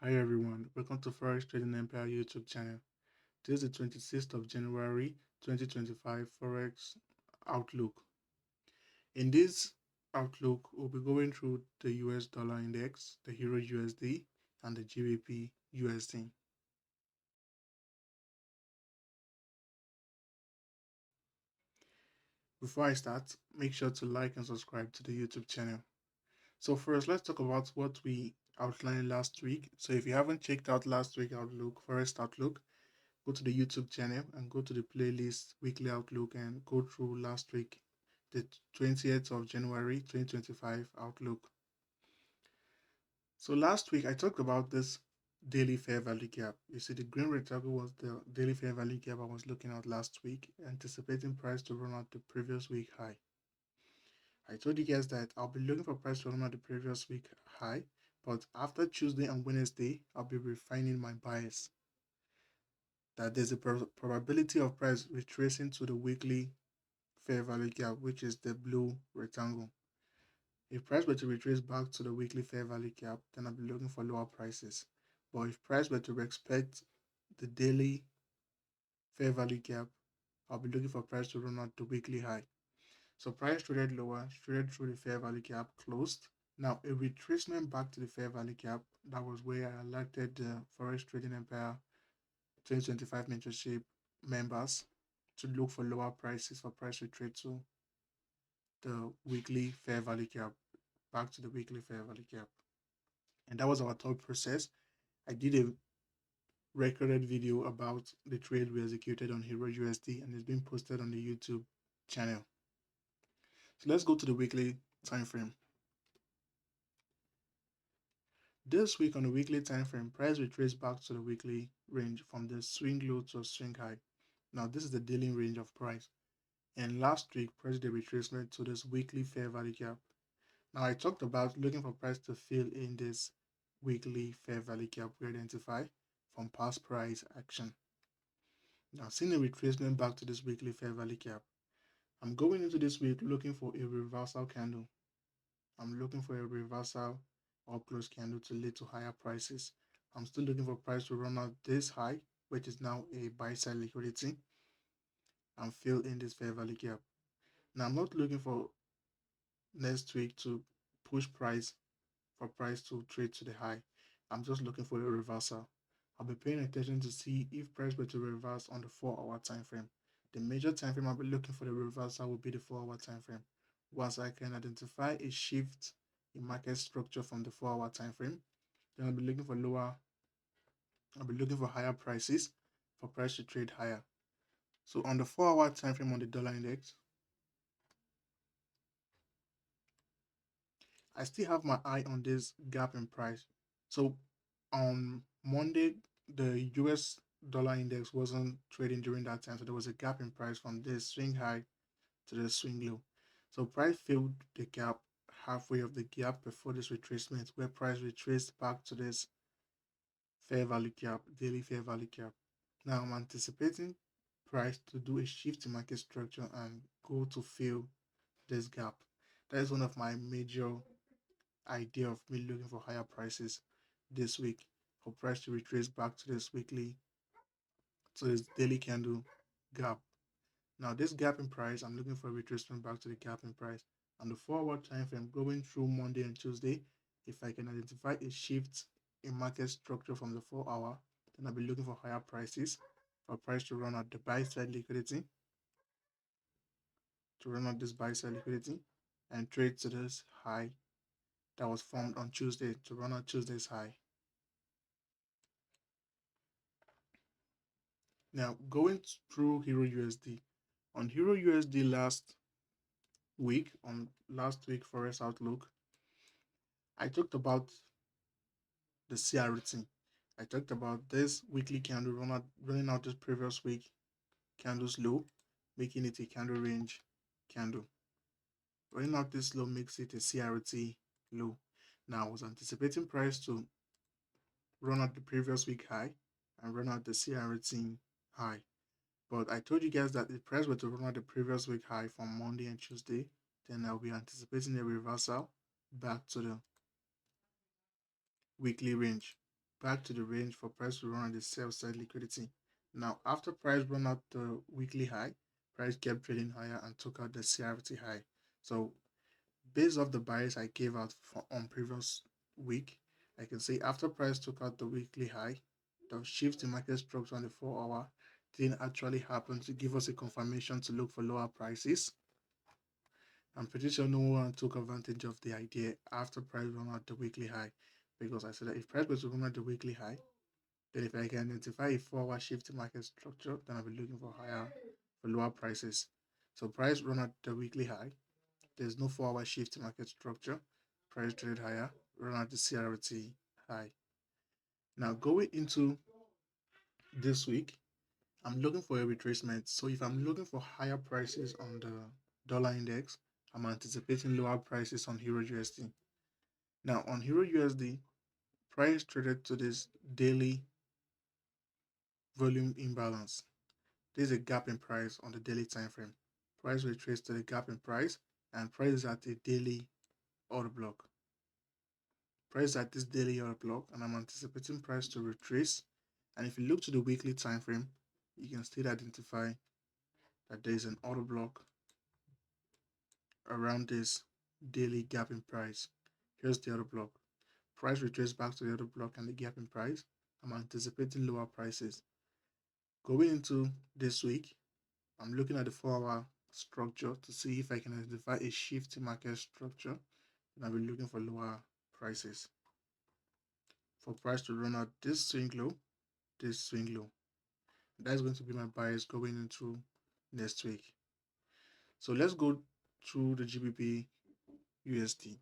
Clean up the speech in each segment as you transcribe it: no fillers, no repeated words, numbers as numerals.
Hi everyone, welcome to Forex Trading Empire YouTube channel. This is the 26th of January 2025 Forex Outlook. In this outlook, we'll be going through the US dollar index, the Euro USD, and the GBP USD. Before I start, make sure to like and subscribe to the YouTube channel. So first, let's talk about what we outlined last week. So if you haven't checked out last week's Outlook, Forex Outlook, go to the YouTube channel and go to the playlist Weekly Outlook and go through last week, the 20th of January 2025 Outlook. So last week I talked about this daily fair value gap. You see, the green rectangle was the daily fair value gap I was looking at last week, anticipating price to run out the previous week high. I told you guys that I'll be looking for price to run out the previous week high, but after Tuesday and Wednesday, I'll be refining my bias. That there's a probability of price retracing to the weekly fair value gap, which is the blue rectangle. If price were to retrace back to the weekly fair value gap, then I'll be looking for lower prices. But if price were to respect the daily fair value gap, I'll be looking for price to run out the weekly high. So price traded lower, traded through the fair value gap, closed. Now a retracement back to the fair value gap, that was where I alerted the Forex Trading Empire 2025 mentorship members to look for lower prices for price retreat to the weekly fair value gap, back to the weekly fair value gap. And that was our thought process. I did a recorded video about the trade we executed on Hero USD and it's been posted on the YouTube channel. So let's go to the weekly time frame. This week on the weekly time frame, price retraced back to the weekly range from the swing low to a swing high. Now this is the daily range of price. And last week, price did retracement to this weekly fair value gap. Now I talked about looking for price to fill in this weekly fair value gap we identify from past price action. Now seeing a retracement back to this weekly fair value gap, I'm going into this week looking for a reversal candle. I'm looking for a reversal or close candle to lead to higher prices. I'm still looking for price to run out this high, which is now a buy side liquidity, and fill in this fair value gap. Now I'm not looking for next week to push price for price to trade to the high. I'm just looking for a reversal. I'll be paying attention to see if price were to reverse on the 4-hour time frame. The major time frame I'll be looking for the reversal will be the 4-hour time frame. Once I can identify a shift in market structure from the 4-hour time frame, then I'll be looking for higher prices for price to trade higher. So on the 4-hour time frame on the dollar index, I still have my eye on this gap in price. So on Monday, the US dollar index wasn't trading during that time. So there was a gap in price from this swing high to the swing low. So price filled the gap halfway of the gap before this retracement, where price retraced back to this fair value gap, daily fair value gap. Now I'm anticipating price to do a shift in market structure and go to fill this gap. That is one of my major idea of me looking for higher prices this week, for price to retrace back to this weekly, to this daily candle gap. Now this gap in price, I'm looking for a retracement back to the gap in price. On the 4-hour time frame, going through Monday and Tuesday, if I can identify a shift in market structure from the 4-hour, then I'll be looking for higher prices, for price to run out the buy side liquidity, and trade to this high that was formed on Tuesday, to run out Tuesday's high. Now, going through Hero USD. On Hero USD last week Forex Outlook, I talked about the CRT. I talked about this weekly candle running out this previous week candle's low, making it a candle range candle. Running out this low makes it a CRT low. Now, I was anticipating price to run out the previous week high and run out the CRT high. But I told you guys that if price were to run out the previous week high from Monday and Tuesday, then I'll be anticipating a reversal back to the weekly range. back to the range for price to run at the sell side liquidity. Now, after price run out the weekly high, price kept trading higher and took out the CRT high. So, based off the bias I gave out on previous week, I can say after price took out the weekly high, the shift in market structure on the 4 hour didn't actually happen to give us a confirmation to look for lower prices. I'm pretty sure no one took advantage of the idea after price run out the weekly high, because I said that if price was to run out the weekly high, then if I can identify a 4 hour shift in market structure, then I'll be looking for lower prices. So price run out the weekly high. There's no 4 hour shift in market structure. Price traded higher, run out the CRT high. Now going into this week, I'm looking for a retracement. So if I'm looking for higher prices on the dollar index, I'm anticipating lower prices on Euro USD. Now on Euro USD, price traded to this daily volume imbalance. There's a gap in price on the daily time frame. Price retraced to the gap in price, and price is at a daily order block. Price at this daily order block, and I'm anticipating price to retrace. And if you look to the weekly time frame, you can still identify that there is an order block around this daily gap in price. Here's the order block. Price retraced back to the order block and the gap in price. I'm anticipating lower prices. Going into this week, I'm looking at the 4 hour structure to see if I can identify a shift in market structure, and I'll be looking for lower prices. For price to run out this swing low, this swing low. That's going to be my bias going into next week. So let's go through the GBP USD.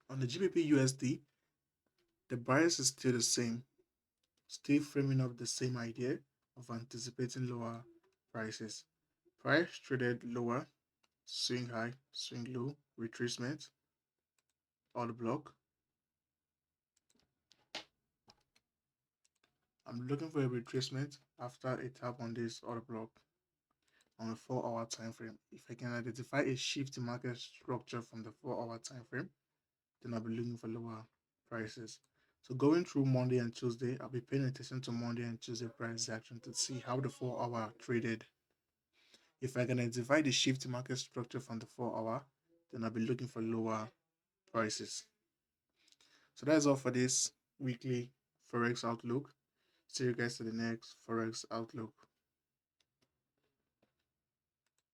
On the GBP USD, the bias is still the same, still framing up the same idea of anticipating lower prices. Price traded lower, swing high, swing low, retracement, order block. I'm looking for a retracement after a tap on this order block on a 4 hour time frame. If I can identify a shift in market structure from the 4 hour time frame, then I'll be looking for lower prices. So going through Monday and Tuesday, I'll be paying attention to Monday and Tuesday price action to see how the 4 hour traded. If I can identify the shift in market structure from the 4 hour, then I'll be looking for lower prices. So that's all for this weekly Forex Outlook. See you guys to the next Forex Outlook.